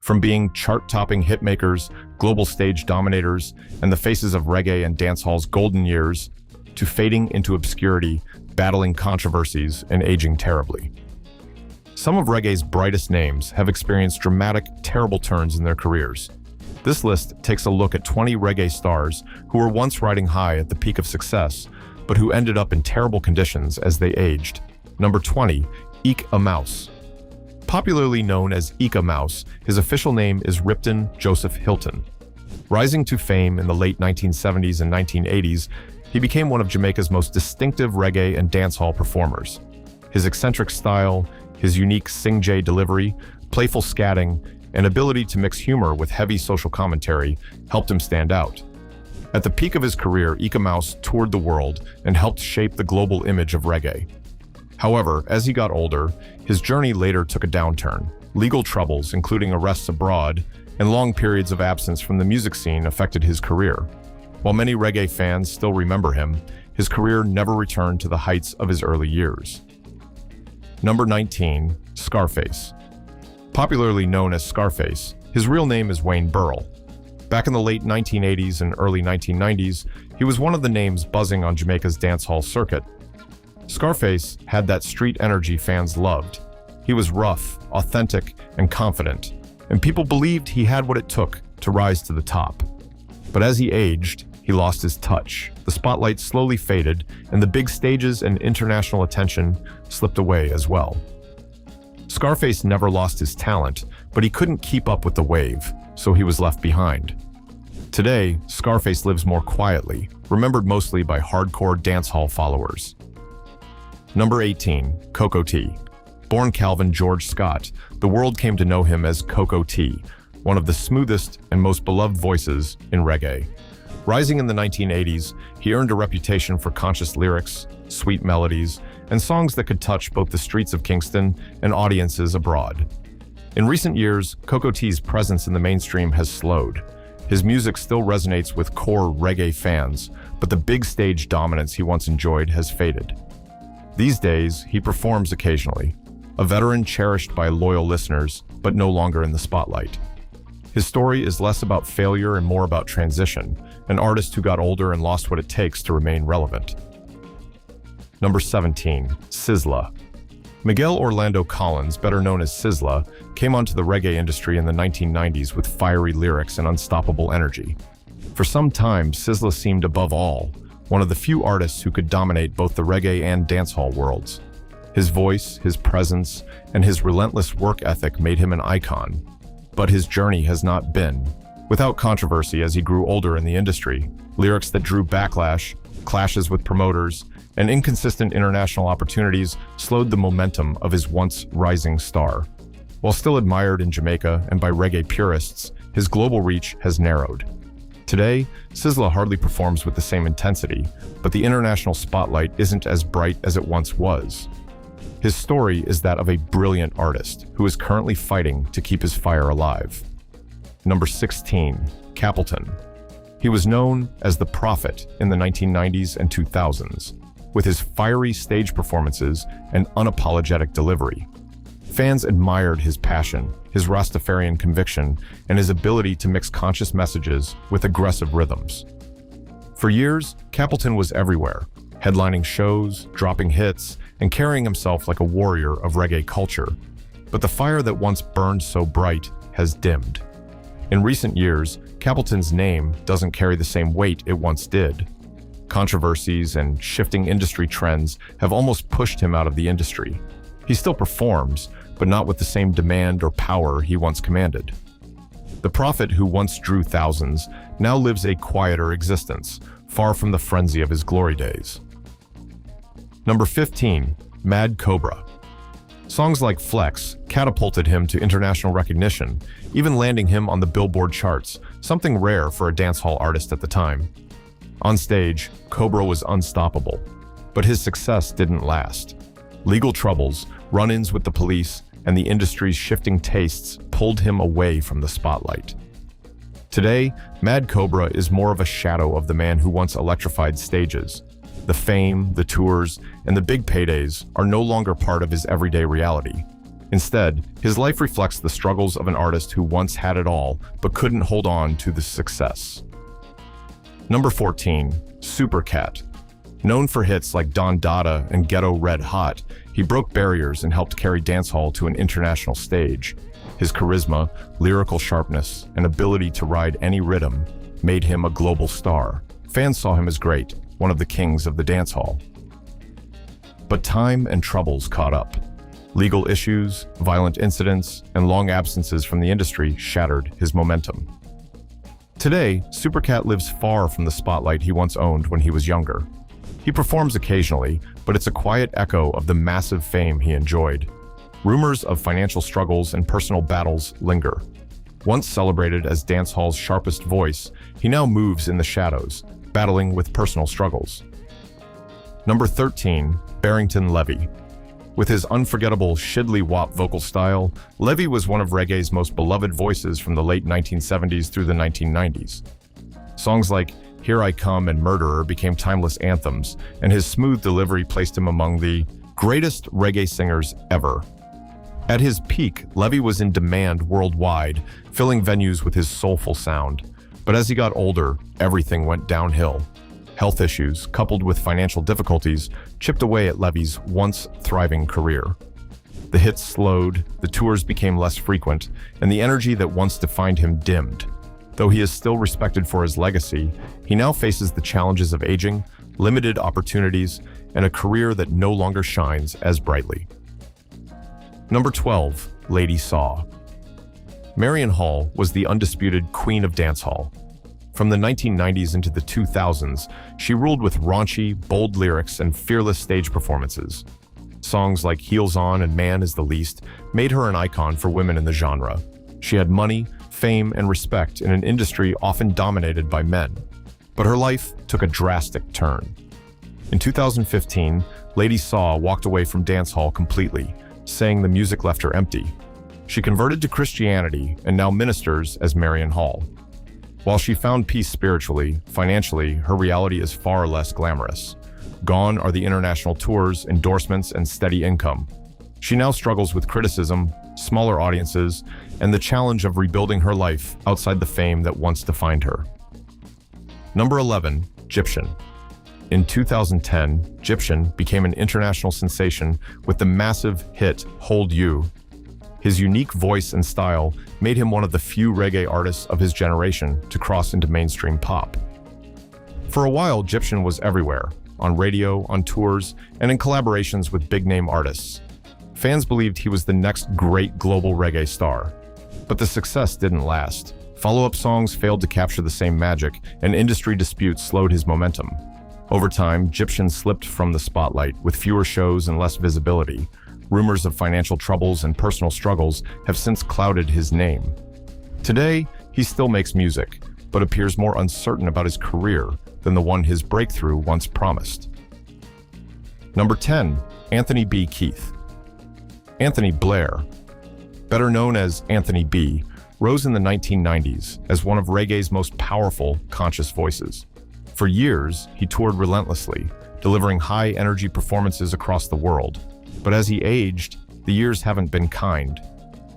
From being chart-topping hitmakers, global stage dominators, and the faces of reggae and dancehall's golden years, to fading into obscurity, battling controversies, and aging terribly. Some of reggae's brightest names have experienced dramatic, terrible turns in their careers. This list takes a look at 20 reggae stars who were once riding high at the peak of success, but who ended up in terrible conditions as they aged. Number 20, Eek a Mouse. Popularly known as Eek a Mouse, his official name is Ripton Joseph Hilton. Rising to fame in the late 1970s and 1980s, he became one of Jamaica's most distinctive reggae and dancehall performers. His eccentric style, his unique sing-jay delivery, playful scatting, and ability to mix humor with heavy social commentary helped him stand out. At the peak of his career, Eek a Mouse toured the world and helped shape the global image of reggae. However, as he got older, his journey later took a downturn. Legal troubles, including arrests abroad, and long periods of absence from the music scene affected his career. While many reggae fans still remember him, his career never returned to the heights of his early years. Number 19, Scarface. Popularly known as Scarface, his real name is Wayne Burrell. Back in the late 1980s and early 1990s, he was one of the names buzzing on Jamaica's dancehall circuit. Scarface had that street energy fans loved. He was rough, authentic, and confident, and people believed he had what it took to rise to the top. But as he aged, he lost his touch. The spotlight slowly faded, and the big stages and international attention slipped away as well. Scarface never lost his talent, but he couldn't keep up with the wave, so he was left behind. Today, Scarface lives more quietly, remembered mostly by hardcore dancehall followers. Number 18, Cocoa Tea. Born Calvin George Scott, the world came to know him as Cocoa Tea, one of the smoothest and most beloved voices in reggae. Rising in the 1980s, he earned a reputation for conscious lyrics, sweet melodies, and songs that could touch both the streets of Kingston and audiences abroad. In recent years, Cocoa Tea's presence in the mainstream has slowed. His music still resonates with core reggae fans, but the big stage dominance he once enjoyed has faded. These days, he performs occasionally, a veteran cherished by loyal listeners, but no longer in the spotlight. His story is less about failure and more about transition, an artist who got older and lost what it takes to remain relevant. Number 17, Sizzla. Miguel Orlando Collins, better known as Sizzla, came onto the reggae industry in the 1990s with fiery lyrics and unstoppable energy. For some time, Sizzla seemed above all, one of the few artists who could dominate both the reggae and dancehall worlds. His voice, his presence, and his relentless work ethic made him an icon. But his journey has not been without controversy as he grew older in the industry. Lyrics that drew backlash, clashes with promoters, and inconsistent international opportunities slowed the momentum of his once rising star. While still admired in Jamaica and by reggae purists, his global reach has narrowed. Today, Sizzla hardly performs with the same intensity, but the international spotlight isn't as bright as it once was. His story is that of a brilliant artist who is currently fighting to keep his fire alive. Number 16, Capleton. He was known as the Prophet in the 1990s and 2000s, with his fiery stage performances and unapologetic delivery. Fans admired his passion, his Rastafarian conviction, and his ability to mix conscious messages with aggressive rhythms. For years, Capleton was everywhere, headlining shows, dropping hits, and carrying himself like a warrior of reggae culture. But the fire that once burned so bright has dimmed. In recent years, Capleton's name doesn't carry the same weight it once did. Controversies and shifting industry trends have almost pushed him out of the industry. He still performs, but not with the same demand or power he once commanded. The Prophet, who once drew thousands, now lives a quieter existence, far from the frenzy of his glory days. Number 15, Mad Cobra. Songs like Flex catapulted him to international recognition, even landing him on the Billboard charts, something rare for a dancehall artist at the time. On stage, Cobra was unstoppable, but his success didn't last. Legal troubles, run-ins with the police, and the industry's shifting tastes pulled him away from the spotlight. Today, Mad Cobra is more of a shadow of the man who once electrified stages. The fame, the tours, and the big paydays are no longer part of his everyday reality. Instead, his life reflects the struggles of an artist who once had it all but couldn't hold on to the success. Number 14. Supercat. Known for hits like Don Dada and Ghetto Red Hot, he broke barriers and helped carry dancehall to an international stage. His charisma, lyrical sharpness, and ability to ride any rhythm made him a global star. Fans saw him as great, one of the kings of the dancehall. But time and troubles caught up. Legal issues, violent incidents, and long absences from the industry shattered his momentum. Today, Supercat lives far from the spotlight he once owned when he was younger. He performs occasionally, but it's a quiet echo of the massive fame he enjoyed. Rumors of financial struggles and personal battles linger. Once celebrated as dancehall's sharpest voice, he now moves in the shadows, battling with personal struggles. Number 13. Barrington Levy. With his unforgettable shiddly-wop vocal style, Levy was one of reggae's most beloved voices from the late 1970s through the 1990s. Songs like Here I Come and Murderer became timeless anthems, and his smooth delivery placed him among the greatest reggae singers ever. At his peak, Levy was in demand worldwide, filling venues with his soulful sound. But as he got older, everything went downhill. Health issues, coupled with financial difficulties, chipped away at Levy's once thriving career. The hits slowed, the tours became less frequent, and the energy that once defined him dimmed. Though he is still respected for his legacy, he now faces the challenges of aging, limited opportunities, and a career that no longer shines as brightly. Number 12. Lady Saw. Marion Hall was the undisputed queen of dancehall. From the 1990s into the 2000s, she ruled with raunchy, bold lyrics and fearless stage performances. Songs like Heels On and Man Is the Least made her an icon for women in the genre. She had money, fame, and respect in an industry often dominated by men. But her life took a drastic turn. In 2015, Lady Saw walked away from dancehall completely, saying the music left her empty. She converted to Christianity and now ministers as Marion Hall. While she found peace spiritually, financially, her reality is far less glamorous. Gone are the international tours, endorsements, and steady income. She now struggles with criticism, smaller audiences, and the challenge of rebuilding her life outside the fame that once defined her. Number 11. Gyptian. In 2010, Gyptian became an international sensation with the massive hit Hold You. His unique voice and style made him one of the few reggae artists of his generation to cross into mainstream pop. For a while, Gyptian was everywhere, on radio, on tours, and in collaborations with big-name artists. Fans believed he was the next great global reggae star. But the success didn't last. Follow-up songs failed to capture the same magic, and industry disputes slowed his momentum. Over time, Gyptian slipped from the spotlight with fewer shows and less visibility. Rumors of financial troubles and personal struggles have since clouded his name. Today, he still makes music, but appears more uncertain about his career than the one his breakthrough once promised. Number 10. Anthony B. Keith. Anthony Blair, better known as Anthony B., rose in the 1990s as one of reggae's most powerful, conscious voices. For years, he toured relentlessly, delivering high-energy performances across the world. But as he aged, the years haven't been kind.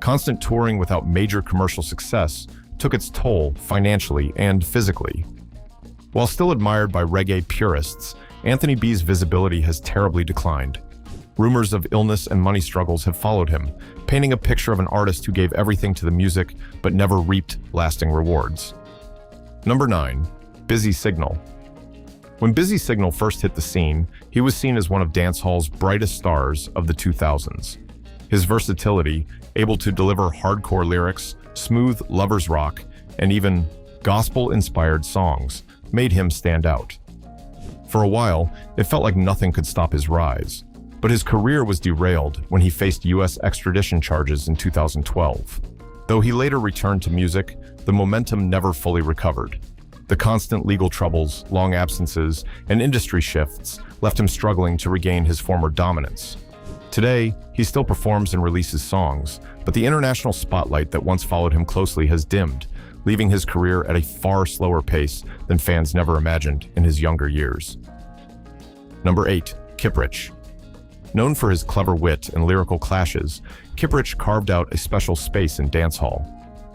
Constant touring without major commercial success took its toll financially and physically. While still admired by reggae purists, Anthony B's visibility has terribly declined. Rumors of illness and money struggles have followed him, painting a picture of an artist who gave everything to the music but never reaped lasting rewards. Number 9. Busy Signal. When Busy Signal first hit the scene, he was seen as one of dancehall's brightest stars of the 2000s. His versatility, able to deliver hardcore lyrics, smooth lovers rock, and even gospel-inspired songs, made him stand out. For a while, it felt like nothing could stop his rise. But his career was derailed when he faced U.S. extradition charges in 2012. Though he later returned to music, the momentum never fully recovered. The constant legal troubles, long absences, and industry shifts left him struggling to regain his former dominance. Today, he still performs and releases songs, but the international spotlight that once followed him closely has dimmed, leaving his career at a far slower pace than fans never imagined in his younger years. Number 8. Kiprich. Known for his clever wit and lyrical clashes, Kiprich carved out a special space in dancehall.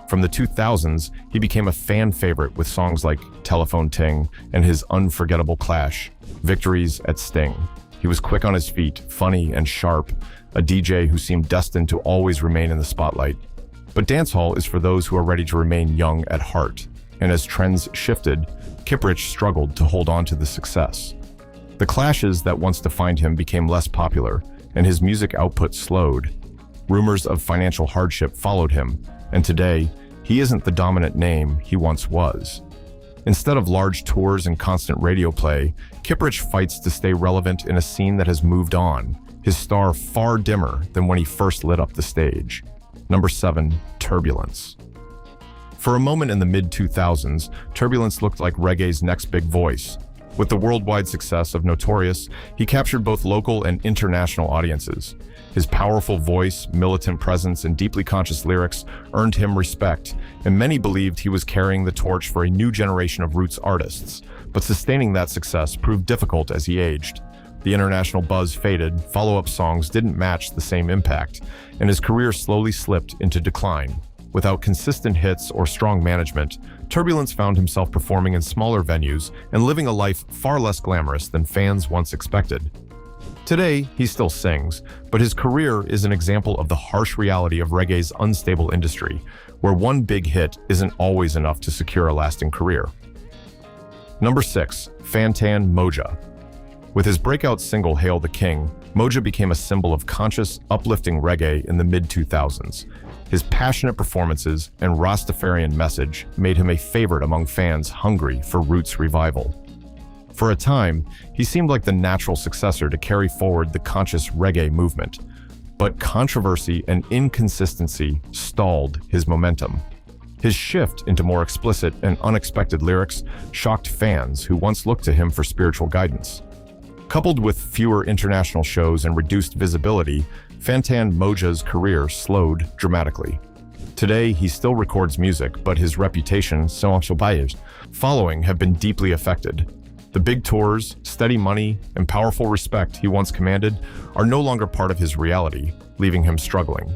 From the 2000s, he became a fan favorite with songs like Telephone Ting and his unforgettable clash, Victories at Sting. He was quick on his feet, funny and sharp, a DJ who seemed destined to always remain in the spotlight. But dancehall is for those who are ready to remain young at heart, and as trends shifted, Kiprich struggled to hold on to the success. The clashes that once defined him became less popular, and his music output slowed. Rumors of financial hardship followed him, and today, he isn't the dominant name he once was. Instead of large tours and constant radio play, Kiprich fights to stay relevant in a scene that has moved on, his star far dimmer than when he first lit up the stage. Number 7, Turbulence. For a moment in the mid-2000s, Turbulence looked like reggae's next big voice. With the worldwide success of Notorious, he captured both local and international audiences. His powerful voice, militant presence, and deeply conscious lyrics earned him respect, and many believed he was carrying the torch for a new generation of roots artists. But sustaining that success proved difficult as he aged. The international buzz faded, follow-up songs didn't match the same impact, and his career slowly slipped into decline. Without consistent hits or strong management, Turbulence found himself performing in smaller venues and living a life far less glamorous than fans once expected. Today, he still sings, but his career is an example of the harsh reality of reggae's unstable industry, where one big hit isn't always enough to secure a lasting career. Number 6, Fantan Mojah. With his breakout single Hail the King, Mojah became a symbol of conscious, uplifting reggae in the mid-2000s. His passionate performances and Rastafarian message made him a favorite among fans hungry for roots revival. For a time, he seemed like the natural successor to carry forward the conscious reggae movement. But controversy and inconsistency stalled his momentum. His shift into more explicit and unexpected lyrics shocked fans who once looked to him for spiritual guidance. Coupled with fewer international shows and reduced visibility, Fantan Mojah's career slowed dramatically. Today, he still records music, but his reputation, following have been deeply affected. The big tours, steady money, and powerful respect he once commanded are no longer part of his reality, leaving him struggling.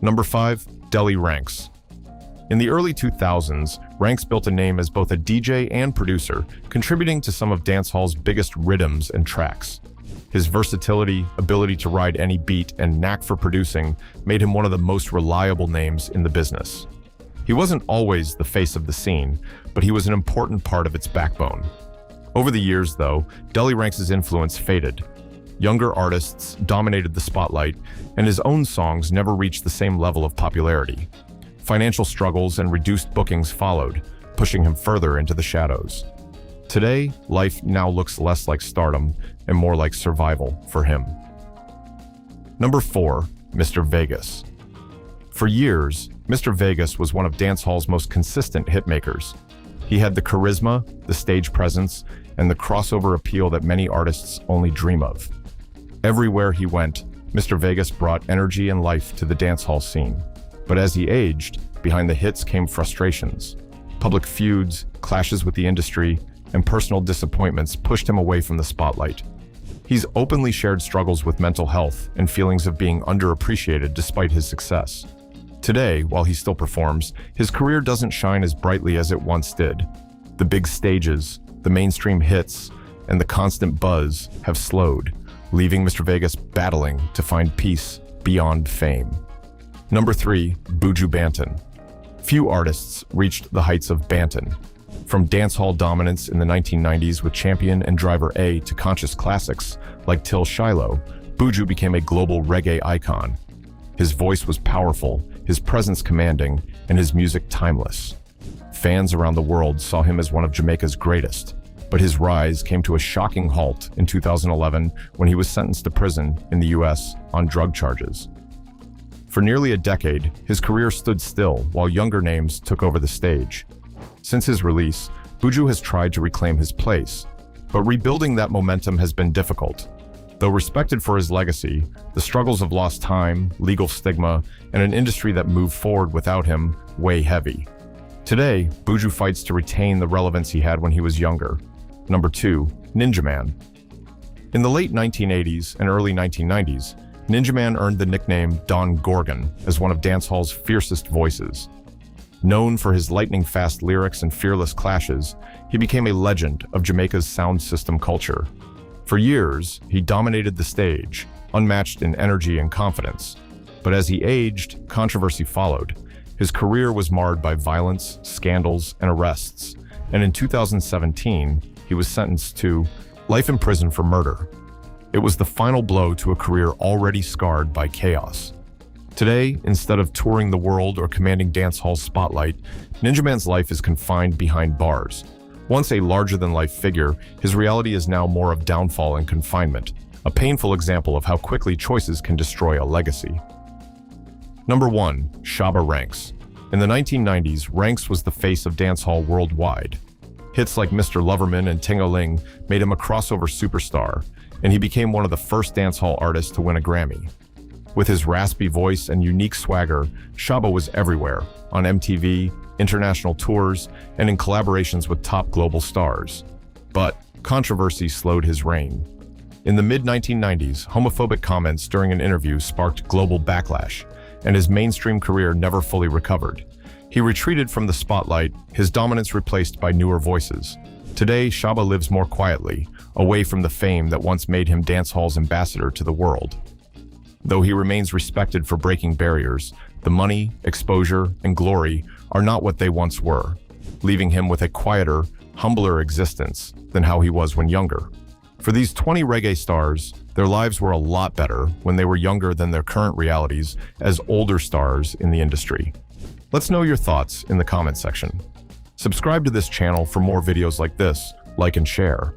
Number 5, Delhi Ranks. In the early 2000s, Ranks built a name as both a DJ and producer, contributing to some of dancehall's biggest rhythms and tracks. His versatility, ability to ride any beat, and knack for producing made him one of the most reliable names in the business. He wasn't always the face of the scene, but he was an important part of its backbone. Over the years, though, Delhi Ranks' influence faded. Younger artists dominated the spotlight, and his own songs never reached the same level of popularity. Financial struggles and reduced bookings followed, pushing him further into the shadows. Today, life now looks less like stardom and more like survival for him. Number 4, Mr. Vegas. For years, Mr. Vegas was one of dancehall's most consistent hitmakers. He had the charisma, the stage presence, and the crossover appeal that many artists only dream of. Everywhere he went, Mr. Vegas brought energy and life to the dancehall scene. But as he aged, behind the hits came frustrations. Public feuds, clashes with the industry, and personal disappointments pushed him away from the spotlight. He's openly shared struggles with mental health and feelings of being underappreciated despite his success. Today, while he still performs, his career doesn't shine as brightly as it once did. The big stages, the mainstream hits, and the constant buzz have slowed, leaving Mr. Vegas battling to find peace beyond fame. Number 3, Buju Banton. Few artists reached the heights of Banton. From dancehall dominance in the 1990s with Champion and Driver A to conscious classics like Till Shiloh, Buju became a global reggae icon. His voice was powerful, his presence commanding, and his music timeless. Fans around the world saw him as one of Jamaica's greatest, but his rise came to a shocking halt in 2011 when he was sentenced to prison in the US on drug charges. For nearly a decade, his career stood still while younger names took over the stage. Since his release, Buju has tried to reclaim his place, but rebuilding that momentum has been difficult. Though respected for his legacy, the struggles of lost time, legal stigma, and an industry that moved forward without him weigh heavy. Today, Buju fights to retain the relevance he had when he was younger. Number 2, Ninja Man. In the late 1980s and early 1990s, Ninja Man earned the nickname Don Gorgon as one of dancehall's fiercest voices. Known for his lightning-fast lyrics and fearless clashes, he became a legend of Jamaica's sound system culture. For years, he dominated the stage, unmatched in energy and confidence. But as he aged, controversy followed. His career was marred by violence, scandals, and arrests, and in 2017, he was sentenced to life in prison for murder. It was the final blow to a career already scarred by chaos. Today, instead of touring the world or commanding dancehall's spotlight, Ninja Man's life is confined behind bars. Once a larger-than-life figure, his reality is now more of downfall and confinement, a painful example of how quickly choices can destroy a legacy. Number 1. Shabba Ranks. In the 1990s, Ranks was the face of dancehall worldwide. Hits like Mr. Loverman and Ting-a-ling made him a crossover superstar, and he became one of the first dancehall artists to win a Grammy. With his raspy voice and unique swagger, Shabba was everywhere, on MTV, international tours, and in collaborations with top global stars. But controversy slowed his reign. In the mid-1990s, homophobic comments during an interview sparked global backlash, and his mainstream career never fully recovered. He retreated from the spotlight, his dominance replaced by newer voices. Today, Shabba lives more quietly, away from the fame that once made him dancehall's ambassador to the world. Though he remains respected for breaking barriers, the money, exposure, and glory are not what they once were, leaving him with a quieter, humbler existence than how he was when younger. For these 20 reggae stars, their lives were a lot better when they were younger than their current realities as older stars in the industry. Let's know your thoughts in the comment section. Subscribe to this channel for more videos like this, like and share.